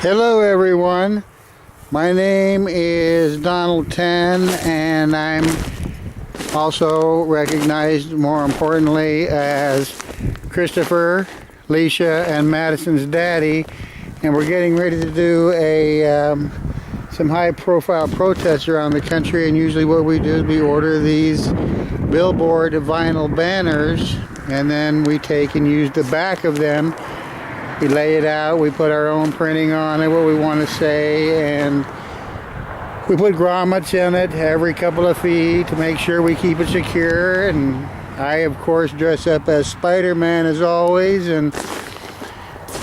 Hello everyone, my name is Donald Ten and I'm also recognized more importantly as Christopher, Leisha and Madison's daddy, and we're getting ready to do some high profile protests around the country. And usually what we do is we order these billboard vinyl banners and then we take and use the back of them. We lay it out, we put our own printing on it, what we want to say, and we put grommets in it every couple of feet to make sure we keep it secure. And I, of course, dress up as Spider-Man as always and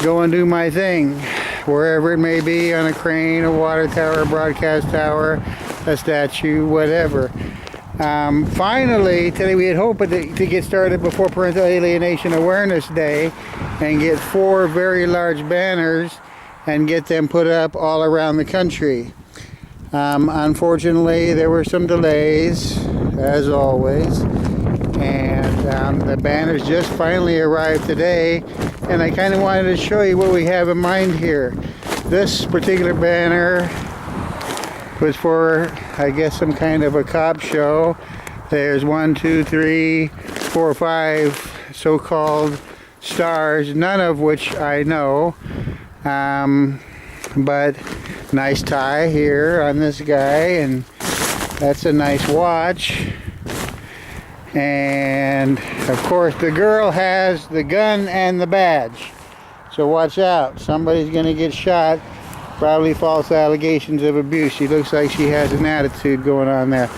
go and do my thing, wherever it may be, on a crane, a water tower, a broadcast tower, a statue, whatever. Finally, today we had hoped to get started before Parental Alienation Awareness Day and get 4 very large banners and get them put up all around the country. Unfortunately, there were some delays, as always, and the banners just finally arrived today, and I kind of wanted to show you what we have in mind here. This particular banner was for, I guess, some kind of a cop show. There's 1, 2, 3, 4, 5 so-called stars, none of which I know, but nice tie here on this guy, and that's a nice watch. And of course the girl has the gun and the badge, so watch out, somebody's gonna get shot. Probably false allegations of abuse. She looks like she has an attitude going on there.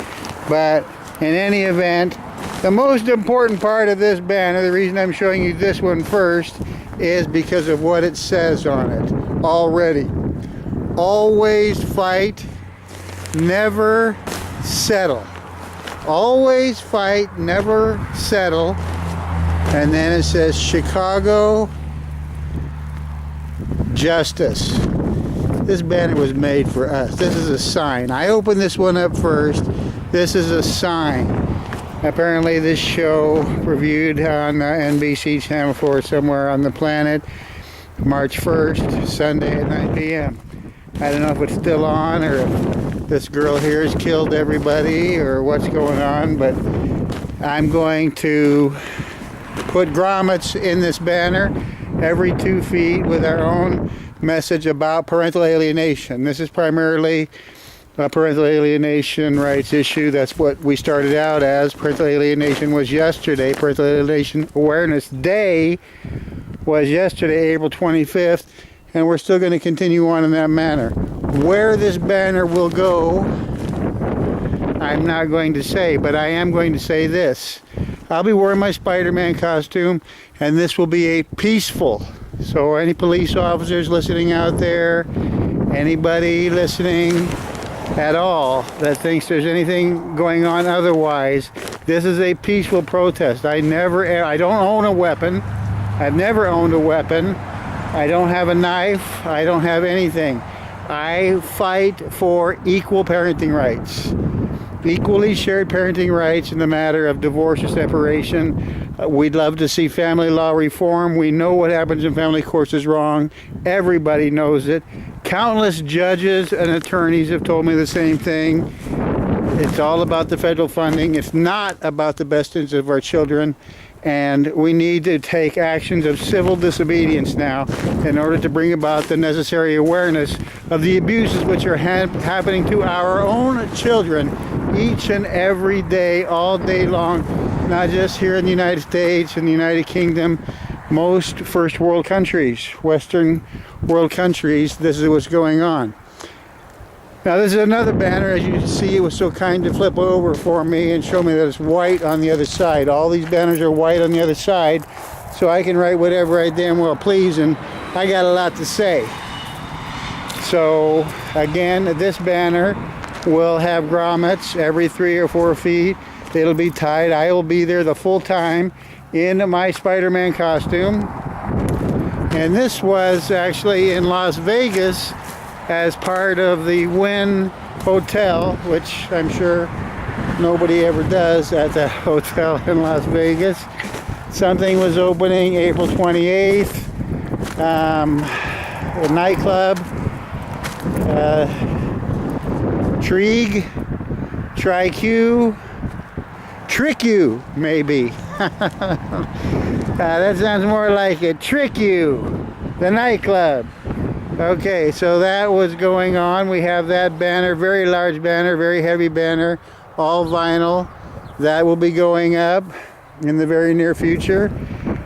But in any event, the most important part of this banner, the reason I'm showing you this one first, is because of what it says on it already. Always fight, never settle. Always fight, never settle. And then it says Chicago Justice. This banner was made for us. This is a sign. I opened this one up first. This is a sign. Apparently this show reviewed on NBC Channel 4 somewhere on the planet, March 1st, Sunday at 9 p.m. I don't know if it's still on or if this girl here has killed everybody or what's going on, but I'm going to put grommets in this banner every 2 feet with our own message about parental alienation. This is primarily a parental alienation rights issue. That's what we started out as. Parental alienation was yesterday. Parental Alienation Awareness Day was yesterday, April 25th, and we're still going to continue on in that manner. Where this banner will go, I'm not going to say, but I am going to say this. I'll be wearing my Spider-Man costume, and this will be a peaceful. So any police officers listening out there, anybody listening at all that thinks there's anything going on otherwise, this is a peaceful protest. I don't own a weapon. I've never owned a weapon. I don't have a knife. I don't have anything. I fight for equal parenting rights. Equally shared parenting rights in the matter of divorce or separation. We'd love to see family law reform. We know what happens in family courts is wrong. Everybody knows it. Countless judges and attorneys have told me the same thing. It's all about the federal funding. It's not about the best interests of our children. And we need to take actions of civil disobedience now in order to bring about the necessary awareness of the abuses which are happening to our own children each and every day, all day long, not just here in the United States and the United Kingdom, most first world countries, Western world countries, this is what's going on. Now this is another banner. As you can see, it was so kind to flip over for me and show me that it's white on the other side. All these banners are white on the other side, so I can write whatever I damn well please, and I got a lot to say. So again, this banner will have grommets every 3 or 4 feet. It'll be tied. I will be there the full time in my Spider-Man costume. And this was actually in Las Vegas as part of the Wynn Hotel, which I'm sure nobody ever does at that hotel in Las Vegas. Something was opening April 28th. A nightclub Trig, Tri-Q, Trick You, maybe. That sounds more like it. Trick You, the nightclub. Okay, so that was going on. We have that banner, very large banner, very heavy banner, all vinyl. That will be going up in the very near future.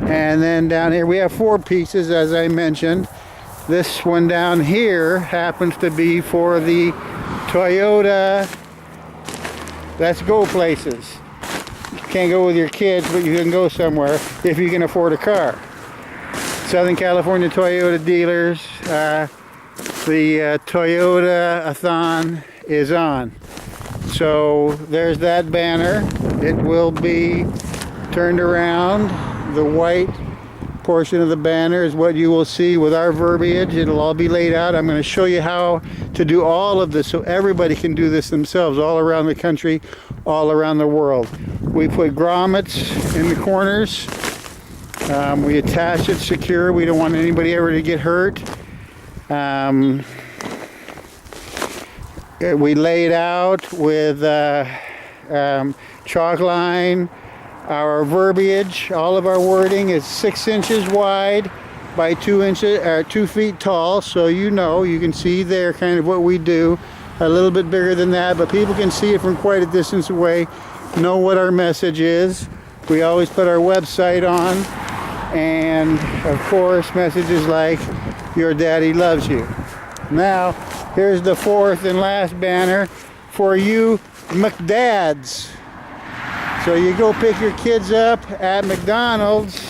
And then down here we have 4 pieces, as I mentioned. This one down here happens to be for the Toyota Let's Go places. You can't go with your kids, but you can go somewhere if you can afford a car. Southern California Toyota dealers, the Toyota-a-thon is on. So there's that banner. It will be turned around. The white portion of the banner is what you will see with our verbiage. It'll all be laid out. I'm going to show you how to do all of this so everybody can do this themselves all around the country, all around the world. We put grommets in the corners. We attach it secure. We don't want anybody ever to get hurt. We lay it out with chalk line. Our verbiage, all of our wording is 6 inches wide by 2 feet tall, so you know, you can see there kind of what we do. A little bit bigger than that, but people can see it from quite a distance away, know what our message is. We always put our website on, and of course messages like your daddy loves you. Now here's the 4th and last banner for you McDads. So you go pick your kids up at McDonald's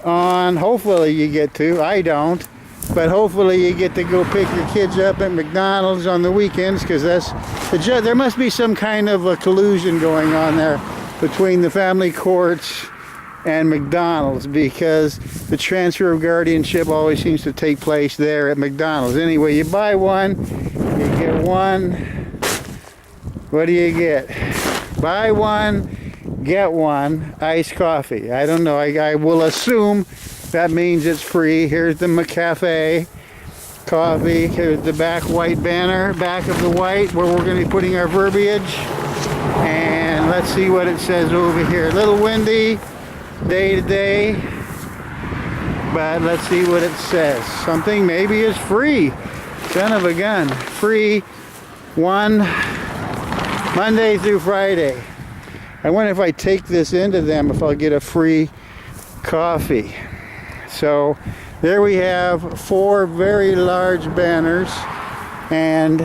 on, hopefully you get to, I don't, but hopefully you get to go pick your kids up at McDonald's on the weekends, because there must be some kind of a collusion going on there between the family courts and McDonald's, because the transfer of guardianship always seems to take place there at McDonald's. Anyway, you buy one, you get one. What do you get? Buy one, get one iced coffee. I don't know. I will assume that means it's free. Here's the McCafe coffee. Here's the back white banner, back of the white, where we're going to be putting our verbiage. And let's see what it says over here. A little windy day to day, but let's see what it says. Something maybe is free. Son of a gun. Free one Monday through Friday. I wonder if I take this into them, if I'll get a free coffee. So there we have 4 very large banners, and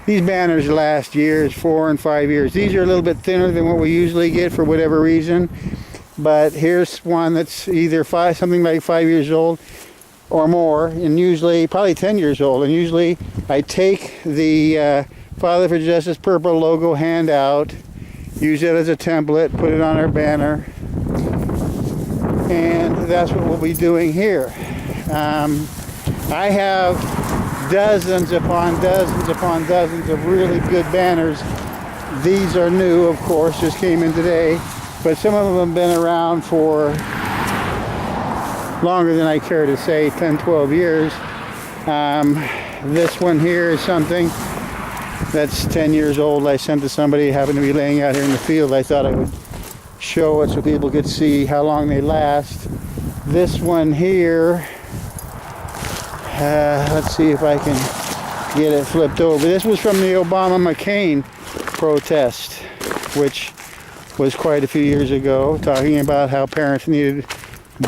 these banners last years, 4 and 5 years. These are a little bit thinner than what we usually get for whatever reason, but here's one that's either something like 5 years old or more, and usually probably 10 years old. And usually I take the Father for Justice purple logo handout, use it as a template, put it on our banner, and that's what we'll be doing here. I have dozens upon dozens upon dozens of really good banners. These are new, of course, just came in today, but some of them have been around for longer than I care to say, 10, 12 years. This one here is something that's 10 years old. I sent to somebody who happened to be laying out here in the field. I thought I would show it so people could see how long they last. This one here, let's see if I can get it flipped over. This was from the Obama-McCain protest, which was quite a few years ago, talking about how parents needed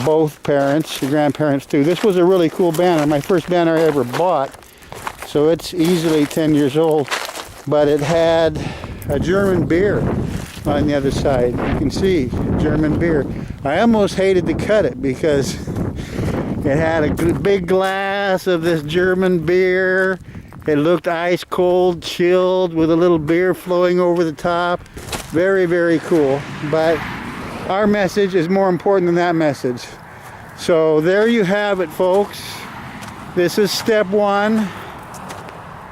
both parents, the grandparents too. This was a really cool banner, my first banner I ever bought, so it's easily 10 years old, but it had a German beer on the other side. You can see German beer. I almost hated to cut it because it had a big glass of this German beer. It looked ice cold, chilled, with a little beer flowing over the top. Very, very cool. But our message is more important than that message. So there you have it, folks. This is step 1.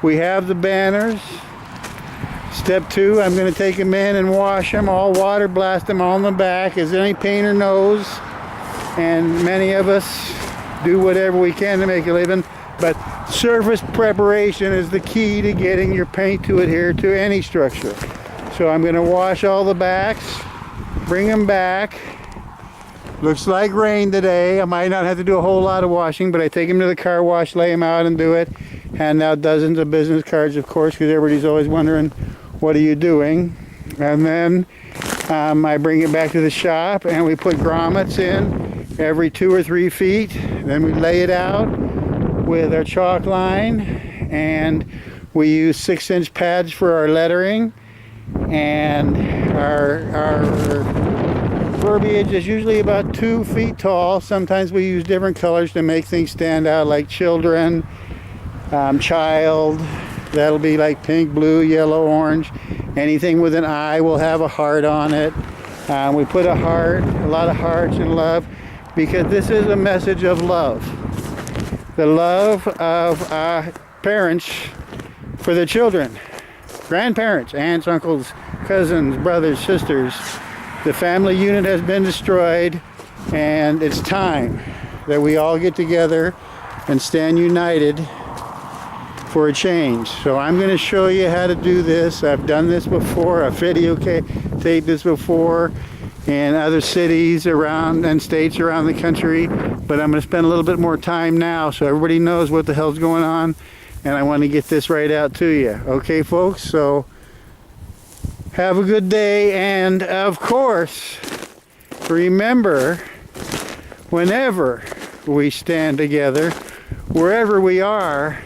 We have the banners. Step 2, I'm going to take them in and wash them, all water, blast them all in the back, as any painter knows. And many of us do whatever we can to make a living, but surface preparation is the key to getting your paint to adhere to any structure. So I'm going to wash all the backs, bring them back. Looks like rain today. I might not have to do a whole lot of washing, but I take them to the car wash, lay them out and do it. Hand out dozens of business cards, of course, because everybody's always wondering, what are you doing? And then I bring it back to the shop and we put grommets in every 2 or 3 feet. Then we lay it out with our chalk line, and we use 6-inch pads for our lettering, and our verbiage is usually about 2 feet tall. Sometimes we use different colors to make things stand out, like children, child, that'll be like pink, blue, yellow, orange. Anything with an I will have a heart on it. We put a heart, a lot of hearts and love, because this is a message of love. The love of parents for their children, grandparents, aunts, uncles, cousins, brothers, sisters. The family unit has been destroyed, and it's time that we all get together and stand united for a change. So I'm going to show you how to do this. I've done this before. I've videotaped this before in other cities around and states around the country, but I'm going to spend a little bit more time now so everybody knows what the hell's going on, and I want to get this right out to you. Okay, folks? So have a good day, and of course, remember, whenever we stand together, wherever we are,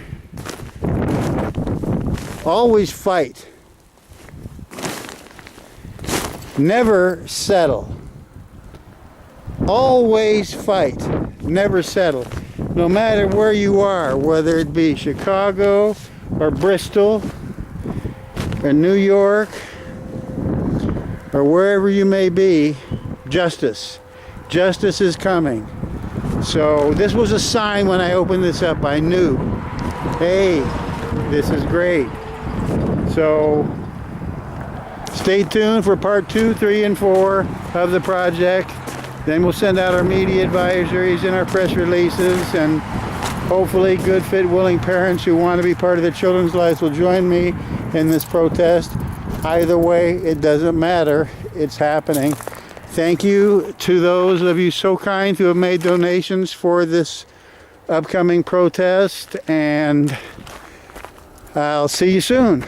always fight. Never settle. Always fight. Never settle. No matter where you are, whether it be Chicago or Bristol or New York or wherever you may be, justice. Justice is coming. So this was a sign when I opened this up. I knew, hey, this is great. So stay tuned for part 2, 3, and 4 of the project. Then we'll send out our media advisories and our press releases, and hopefully good, fit, willing parents who want to be part of their children's lives will join me in this protest. Either way, it doesn't matter. It's happening. Thank you to those of you so kind who have made donations for this upcoming protest, and I'll see you soon.